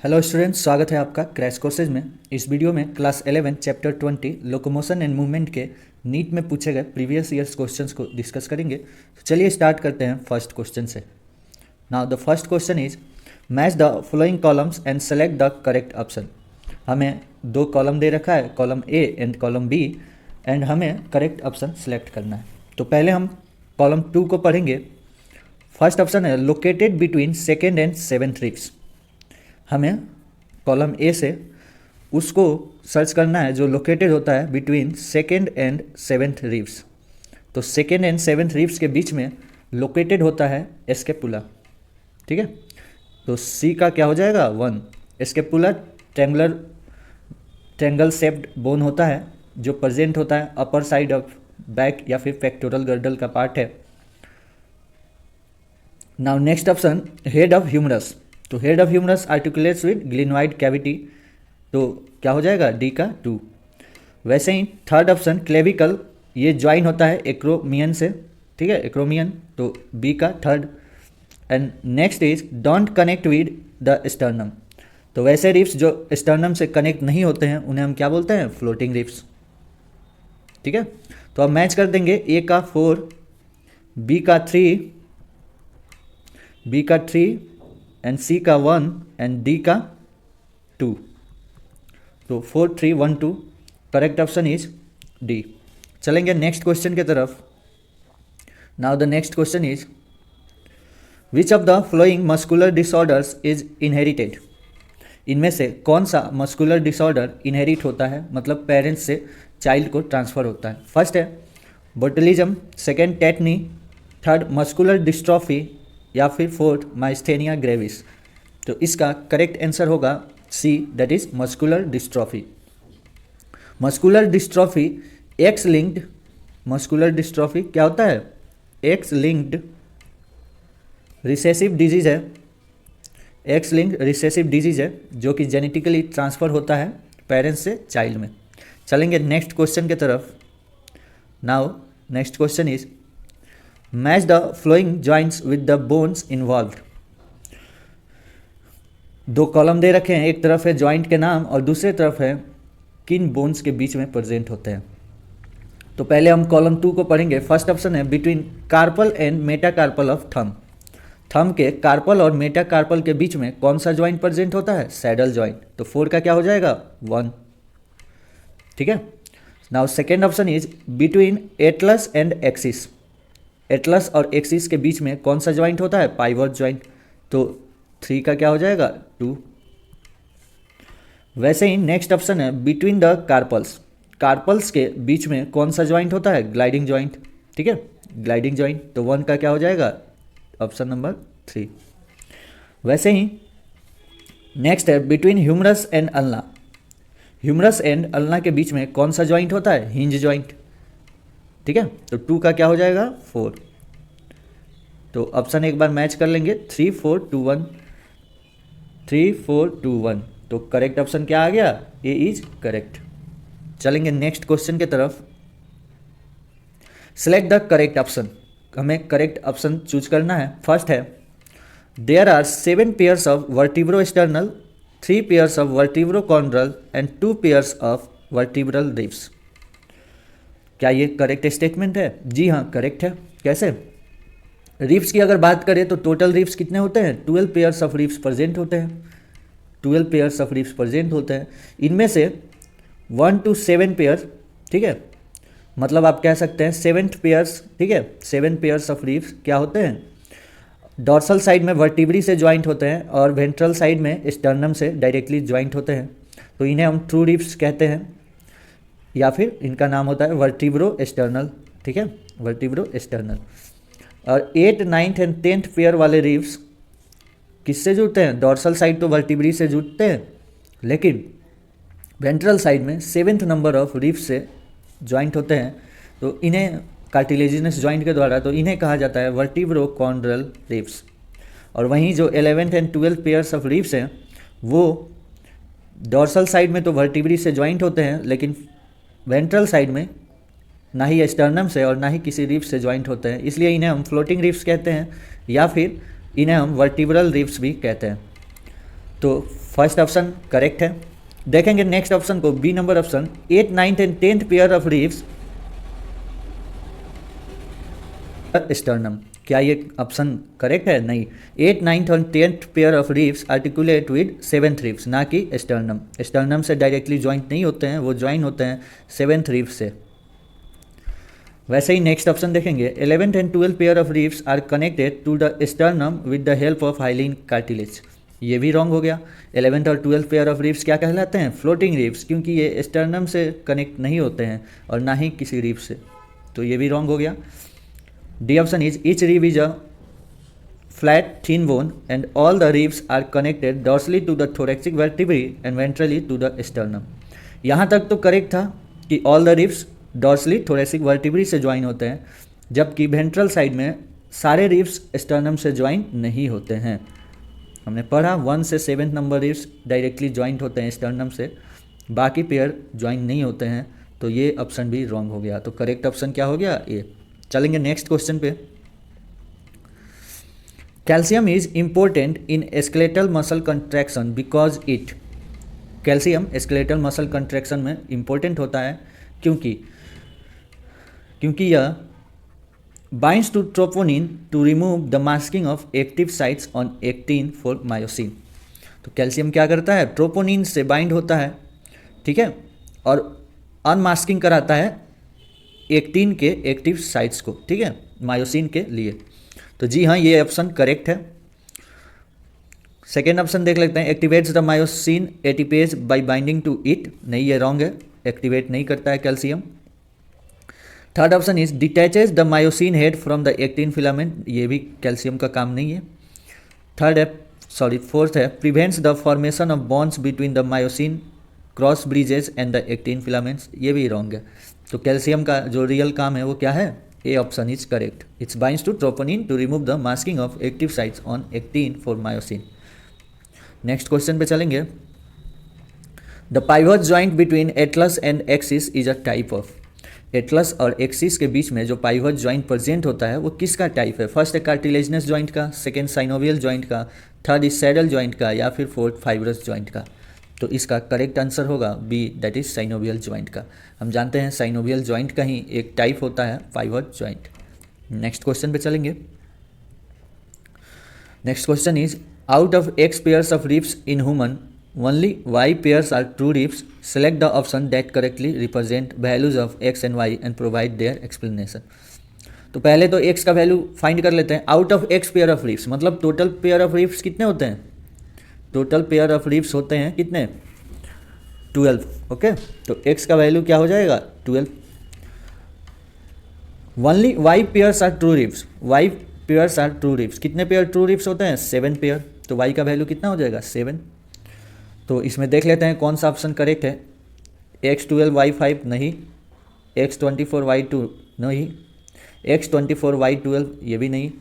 Hello students, स्वागत है आपका क्रैश कोर्सेज में। इस वीडियो में class 11 chapter 20 locomotion and movement के नीट में पूछे गए प्रीवियस ईयर्स क्वेश्चंस को डिस्कस करेंगे। तो चलिए स्टार्ट करते हैं फर्स्ट क्वेश्चन से। Now the first question is match the following columns and select the correct option. हमें दो कॉलम दे रखा है, column A and column B, and हमें करेक्ट ऑप्शन सेलेक्ट करना है। तो पहले हम कॉलम 2 को पढ़ेंगे। फर्स्ट ऑप्शन है located between second and seventh reefs. हमें कॉलम ए से उसको सर्च करना है जो लोकेटेड होता है between second and seventh reefs. तो सेकेंड एंड सेवेंथ रीफ्स के बीच में लोकेटेड होता है स्कैपुला। ठीक है, तो सी का क्या हो जाएगा 1। स्कैपुला ट्रैंगल शेप्ड बोन होता है जो प्रेजेंट होता है अपर साइड ऑफ बैक या फिर पेक्टोरल गर्डल का पार्ट है। Now next option head of humerus. तो head of humerus articulates with glenoid cavity, तो क्या हो जाएगा डी का 2। वैसे ही थर्ड ऑप्शन क्लेविकल, ये ज्वाइन होता है एक्रोमियन से, ठीक है, एक्रोमियन, तो बी का third. And next is don't connect with the sternum. तो वैसे रिफ्स जो स्टर्नम से कनेक्ट नहीं होते हैं उन्हें हम क्या बोलते हैं, फ्लोटिंग रिफ्स। ठीक है, तो अब मैच कर देंगे ए का 4, बी का 3, बी का 3 एंड सी का 1 एंड डी का 2। तो 4 3 1 2 करेक्ट ऑप्शन इज डी। चलेंगे नेक्स्ट क्वेश्चन की तरफ। Now the next question is which of the flowing muscular disorders is inherited. इनमें से कौन सा मस्कुलर डिसऑर्डर इनहेरिट होता है, मतलब पेरेंट्स से चाइल्ड को ट्रांसफर होता है। फर्स्ट है botulism, second tetani, third muscular dystrophy या फिर फोर्थ माइस्थेनिया ग्रेविस। तो इसका करेक्ट आंसर होगा C, that is muscular dystrophy. Muscular dystrophy X linked, muscular dystrophy क्या होता है, एक्स लिंक्ड रिसेसिव डिजीज है, एक्स लिंक्ड रिसेसिव डिजीज है जो कि जेनेटिकली ट्रांसफर होता है पेरेंट्स से चाइल्ड में। चलेंगे नेक्स्ट क्वेश्चन की तरफ। Now next question is match the flowing joints with the bones involved. दो कॉलम दे रखे हैं, एक तरफ है जॉइंट के नाम और दूसरी तरफ है किन बोन्स के बीच में प्रेजेंट होते हैं। तो पहले हम कॉलम 2 को पढ़ेंगे। फर्स्ट ऑप्शन है between carpal and metacarpal of thumb. Thumb के कार्पल और मेटाकार्पल के बीच में कौन सा जॉइंट प्रेजेंट होता है, सैडल जॉइंट। तो 4 का क्या हो जाएगा 1। ठीक है, now second option is between atlas and axis. Atlas और एक्सिस के बीच में कौन सा ज्वाइंट होता है, पाइवट ज्वाइंट। तो 3 का क्या हो जाएगा 2। वैसे ही नेक्स्ट ऑप्शन है बिटवीन द कार्पल्स। कार्पल्स के बीच में कौन सा ज्वाइंट होता है, ग्लाइडिंग ज्वाइंट। ठीक है, ग्लाइडिंग ज्वाइंट, तो 1 का क्या हो जाएगा ऑप्शन नंबर 3। वैसे ही नेक्स्ट है between humerus and ulna. Humerus and ulna के बीच में कौन सा ज्वाइंट होता है, हिंज ज्वाइंट। ठीक है, तो 2 का क्या हो जाएगा 4। तो ऑप्शन एक बार मैच कर लेंगे 3 4 2 1, 3 4 2 1। तो करेक्ट ऑप्शन क्या आ गया, ए इज करेक्ट। चलेंगे नेक्स्ट क्वेश्चन की तरफ। Select the correct option. हमें करेक्ट ऑप्शन चूज करना है। फर्स्ट है there are 7 pairs of vertebrosternal, 3 pairs of vertebrochondral and 2 pairs of vertebral ribs. क्या ये करेक्ट स्टेटमेंट है? जी हाँ, करेक्ट है। कैसे? रिब्स की अगर बात करें तो टोटल रिब्स कितने होते हैं, 12 पेयर्स ऑफ रिब्स प्रेजेंट होते हैं, 12 पेयर्स ऑफ रिब्स प्रेजेंट होते हैं। इनमें से 1 to 7 पेयर, ठीक है, मतलब आप कह सकते हैं 7th पेयर्स, ठीक है, 7 पेयर्स ऑफ रिब्स क्या होते हैं, डॉर्सल साइड में वर्टिब्री से ज्वाइंट होते हैं और वेंट्रल साइड में स्टर्नम से डायरेक्टली ज्वाइंट होते हैं। तो इन्हें हम ट्रू रिब्स कहते हैं या फिर इनका नाम होता है वर्टिब्रो स्टर्नल। ठीक है, वर्टिब्रो स्टर्नल। और 8th 9th and 10th pair वाले रिब्स किससे जुड़ते हैं, डॉर्सल साइड तो वर्टिब्री से जुड़ते हैं, लेकिन वेंट्रल साइड में 7th नंबर ऑफ रिब्स से ज्वाइंट होते हैं। तो इन्हें कार्टिलेजिनस ज्वाइंट के द्वारा, तो इन्हें कहा जाता है वर्टिब्रो कॉन्ड्रल रिब्स। और वहीं जो 11th and 12th pairs of ribs हैं वो डॉर्सल साइड में तो वर्टिब्री से ज्वाइंट होते हैं, लेकिन वेंट्रल साइड में ना ही स्टर्नम से और ना ही किसी रिब्स से ज्वाइंट होते हैं, इसलिए इन्हें हम फ्लोटिंग रिब्स कहते हैं या फिर इन्हें हम वर्टिब्रल रिब्स भी कहते हैं। तो फर्स्ट ऑप्शन करेक्ट है। देखेंगे नेक्स्ट ऑप्शन को, B number option, 8, 9 and 10th pair of ribs sternum. क्या ये ऑप्शन करेक्ट है? नहीं। 8, 9 और 10th pair of Reeves articulate with 7th Reeves, ना कि स्टर्नम। स्टर्नम से डायरेक्टली ज्वाइंट नहीं होते हैं, वो ज्वाइन होते हैं 7th रीव्स से। वैसे ही नेक्स्ट ऑप्शन देखेंगे, 11th and 12th pair of ribs are connected to the sternum with the help of hyaline cartilage. ये भी रॉन्ग हो गया। 11th और 12th पेयर ऑफ रीव्स क्या कहलाते हैं? फ्लोटिंग रीव्स, क्योंकि ये स्टर्नम से कनेक्ट नहीं होते हैं और ना ही किसी रीव से, तो ये भी रॉन्ग हो गया। D option is, each rib is a flat thin bone and all the ribs are connected dorsally to the thoracic vertebrae and ventrally to the sternum. यहाँ तक तो करेक्ट था कि all the ribs dorsally thoracic vertebrae से join होते हैं, जबकि ventral side में सारे रीव्स स्टर्नम से ज्वाइन नहीं होते हैं। हमने पढ़ा 1 से 7th number Reeves directly joint होते हैं स्टर्नम से, बाकी पेयर ज्वाइन नहीं होते हैं, तो ये ऑप्शन भी रॉन्ग हो गया। तो करेक्ट ऑप्शन क्या हो गया? ए। चलेंगे नेक्स्ट क्वेश्चन पे। Calcium is important in skeletal muscle contraction because it. Calcium skeletal muscle contraction में इंपॉर्टेंट होता है क्योंकि यह binds to troponin to remove the masking of active sites on actin for myosin. तो calcium क्या करता है? ट्रोपोनिन से बाइंड होता है, ठीक है, और अनमास्किंग कराता है एक्टिन के एक्टिव साइट्स को, ठीक है, मायोसिन के लिए। तो जी हाँ, ये ऑप्शन करेक्ट है। सेकेंड ऑप्शन देख लेते हैं, activates the myosin ATPase by binding to it. नहीं, ये रॉन्ग है, एक्टिवेट नहीं करता है calcium. Third option is, detaches the myosin head from the actin filament. ये भी कैल्शियम का काम नहीं है। फोर्थ है, prevents the formation of bonds between the myosin cross bridges and the actin filaments. ये भी रॉन्ग है। तो कैल्शियम का जो रियल काम है वो क्या है? A option is correct. It's binds to troponin to remove the masking of active sites on actin for myosin. Next question पे चलेंगे। The pivot joint between atlas and axis is a type of. Atlas और axis के बीच में जो pivot joint present होता है वो किसका टाइप है? फर्स्ट है कार्टिलेजनस जॉइंट का, सेकेंड साइनोवियल जॉइंट का, थर्ड इज सैडल जॉइंट का, या फिर फोर्थ फाइब्रस जॉइंट का। तो इसका करेक्ट आंसर होगा B, that is synovial joint का। हम जानते हैं साइनोवियल जॉइंट का ही एक टाइप होता है पाइवट जॉइंट। नेक्स्ट क्वेश्चन पे चलेंगे। Next question is, out of x pairs of ribs in human only y pairs are true ribs. Select the option that correctly represent values of x and y and provide their explanation. तो पहले तो x का value find कर लेते हैं। Out of x pair of ribs मतलब total pair of ribs कितने होते हैं? टोटल पेयर ऑफ रिब्स होते हैं कितने? 12। ओके, तो x का वैल्यू क्या हो जाएगा? 12। Only y pairs are true ribs. y pairs are true ribs. कितने पेयर ट्रू रिब्स होते हैं? 7 पेयर। तो y का वैल्यू कितना हो जाएगा? 7। तो इसमें देख लेते हैं कौन सा ऑप्शन करेक्ट है। x12 y5 नहीं, x24 y2 नहीं, x24 y12 ये भी नहीं,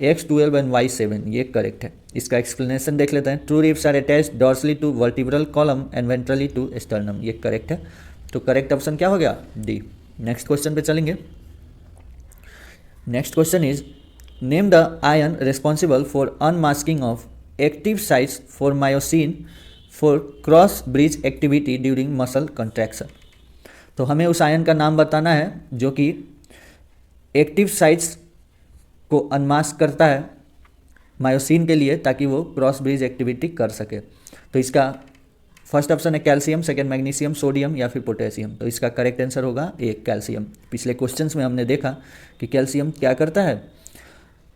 x12 एंड y7 ये करेक्ट है। इसका एक्सप्लेनेशन देख लेते हैं। True ribs are attached dorsally to vertebral column and ventrally to sternum, ये करेक्ट है। तो करेक्ट ऑप्शन क्या हो गया? डी। नेक्स्ट क्वेश्चन पे चलेंगे। Next question is, name the ion responsible for unmasking of active sites for myosin for cross bridge activity during muscle contraction. तो हमें उस आयन का नाम बताना है जो कि एक्टिव साइट्स को अनमास्क करता है मायोसिन के लिए, ताकि वो क्रॉस ब्रिज एक्टिविटी कर सके। तो इसका फर्स्ट ऑप्शन है कैल्शियम, सेकेंड मैग्नीशियम, सोडियम या फिर पोटेशियम। तो इसका करेक्ट आंसर होगा ए, कैल्शियम। पिछले क्वेश्चंस में हमने देखा कि कैल्शियम क्या करता है?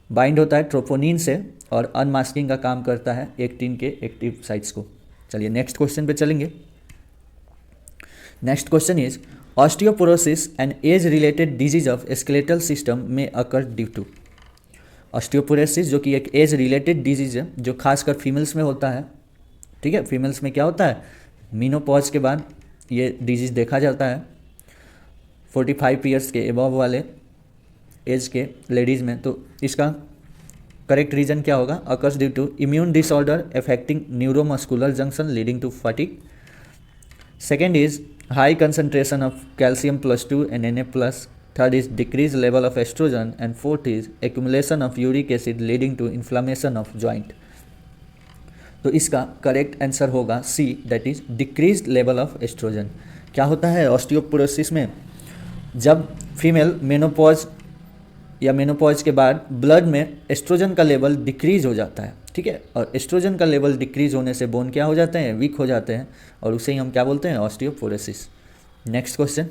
बाइंड होता है ट्रोपोनिन से और अनमास्किंग का काम करता है एक्टिन के एक्टिव साइट्स को। चलिए नेक्स्ट क्वेश्चन पे चलेंगे। Next question is, osteoporosis and age related disease of skeletal system में अकर ड्यू टू। ऑस्टियोपोरोसिस जो कि एक एज रिलेटेड डिजीज है, जो खासकर फीमेल्स में होता है, ठीक है। फीमेल्स में क्या होता है? मीनोपॉज के बाद ये डिजीज देखा जाता है 45 ईयर्स के एबव वाले एज के लेडीज़ में। तो इसका करेक्ट रीजन क्या होगा? Occurs due to immune disorder affecting neuromuscular junction leading to fatigue. Second is high concentration of calcium +2 and Na+। Third is decrease level of estrogen and fourth is accumulation of uric acid leading to inflammation of joint. तो इसका correct answer होगा C, that is decreased level of estrogen. क्या होता है osteoporosis में, जब female menopause या menopause के बाद ब्लड में एस्ट्रोजन का लेवल डिक्रीज हो जाता है, ठीक है, और एस्ट्रोजन का लेवल डिक्रीज होने से बोन क्या हो जाते हैं, वीक हो जाते हैं, और उसे ही हम क्या बोलते हैं, osteoporosis. Next question,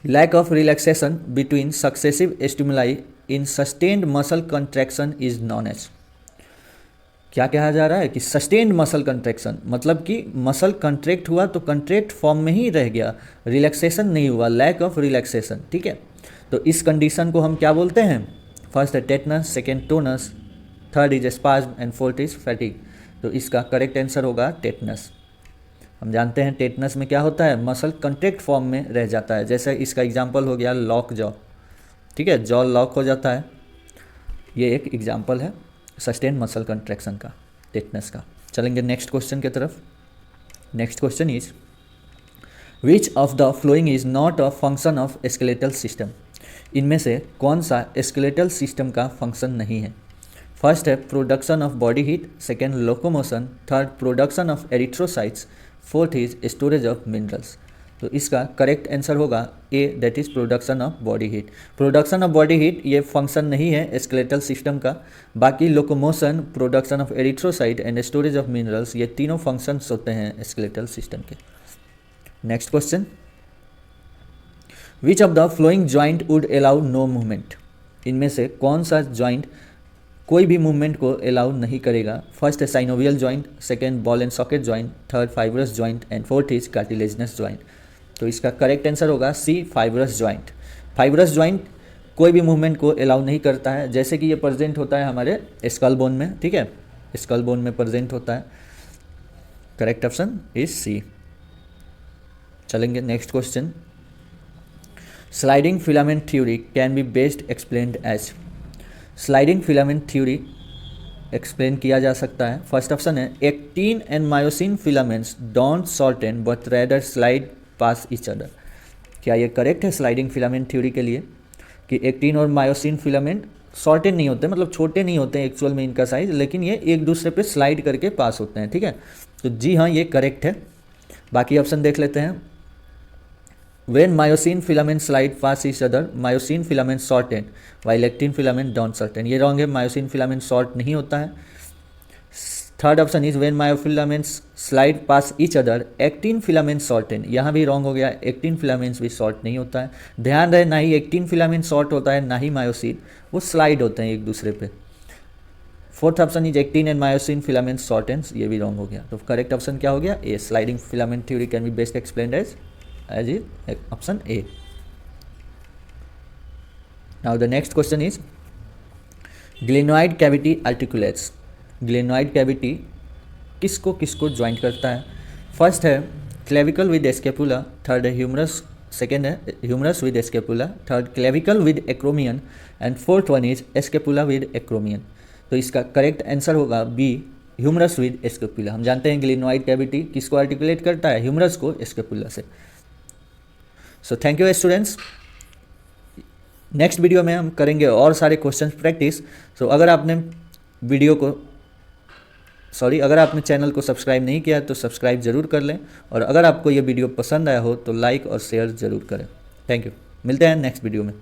lack of relaxation between successive stimuli in sustained muscle contraction is known as. क्या कहा जा रहा है कि सस्टेन्ड मसल कंट्रैक्शन मतलब कि मसल कंट्रैक्ट हुआ तो कंट्रैक्ट फॉर्म में ही रह गया, रिलैक्सेशन नहीं हुआ, लैक ऑफ रिलैक्सेशन, ठीक है। तो इस कंडीशन को हम क्या बोलते हैं, फर्स्ट है tetanus, second tonus, third is spasm and fourth is fatigue. तो इसका करेक्ट आंसर होगा टेटनस। हम जानते हैं टेटनस में क्या होता है, मसल कंट्रैक्ट फॉर्म में रह जाता है, जैसे इसका एग्जांपल हो गया लॉक जॉ, ठीक है, जॉ लॉक हो जाता है, ये एक एग्जांपल है सस्टेन मसल कंट्रैक्शन का, टेटनस का। चलेंगे नेक्स्ट क्वेश्चन की तरफ। Next question is which of the following is not a function of skeletal system. इनमें से कौन सा स्केलेटल सिस्टम का फंक्शन नहीं है। फर्स्ट है production of body heat, second locomotion, third production of erythrocytes, fourth is storage of minerals. तो इसका करेक्ट आंसर होगा A, that is production of body heat. Production of body heat ये function नहीं है skeletal system का, बाकी locomotion, production of erythrocyte and storage of minerals ये तीनों फंक्शंस होते हैं स्केलेटल सिस्टम के। Next question, which of the following joint would allow no movement. इनमें से कौन सा जॉइंट कोई भी मूवमेंट को अलाउ नहीं करेगा। फर्स्ट है synovial joint, second ball and socket joint, third fibrous joint and fourth is cartilaginous joint. तो इसका करेक्ट आंसर होगा सी, फाइब्रस जॉइंट। फाइब्रस जॉइंट कोई भी मूवमेंट को अलाउ नहीं करता है, जैसे कि ये प्रेजेंट होता है हमारे स्कल बोन में, ठीक है, स्कल बोन में प्रेजेंट होता है। Correct option is C. चलेंगे next question, sliding filament theory can be best explained as. Sliding filament theory explain किया जा सकता है, फर्स्ट ऑप्शन है actin and myosin filaments don't shorten but rather slide past each other. क्या ये correct है sliding filament theory के लिए कि एक्टिन और मायोसिन फिलामेंट शॉर्टेन नहीं होते, मतलब छोटे नहीं होते हैं एक्चुअल में इनका साइज, लेकिन ये एक दूसरे पे स्लाइड करके पास होते हैं, ठीक है। तो जी हाँ, ये करेक्ट है। बाकी ऑप्शन देख लेते हैं। When myosin filament slide past each other, myosin filament shorten while actin filament don't shorten। ये रॉन्ग है, myosin filament short नहीं होता है। Third option is when myofilaments slide past each other, actin filament shorten। यहाँ भी wrong हो गया, actin filaments भी शॉर्ट नहीं होता है। ध्यान रहे, ना ही actin filament शॉर्ट होता है ना ही myosin, वो स्लाइड होते हैं एक दूसरे पे। Fourth option is actin and myosin filament shortens, ये भी रॉन्ग हो गया। तो करेक्ट ऑप्शन क्या हो गया, A, sliding filament theory can be best explained as is option A. Now the next question is glenoid cavity articulates। glenoid cavity किसको किसको ज्वाइंट करता है। फर्स्ट है क्लेविकल विद स्केपुला, थर्ड है ह्यूमरस, सेकेंड है humerus with scapula, third clavicle with acromion and fourth one is scapula with acromion. तो इसका correct answer होगा बी, ह्यूमरस विद स्केपुला। हम जानते हैं ग्लिनोइड कैविटी किसको आर्टिकुलेट करता है, ह्यूमरस को स्केपुला से। So thank you students. Next video में हम करेंगे और सारे क्वेश्चन प्रैक्टिस। सो अगर आपने अगर आपने चैनल को सब्सक्राइब नहीं किया तो सब्सक्राइब जरूर कर लें, और अगर आपको ये वीडियो पसंद आया हो तो लाइक और शेयर ज़रूर करें। थैंक यू, मिलते हैं नेक्स्ट वीडियो में।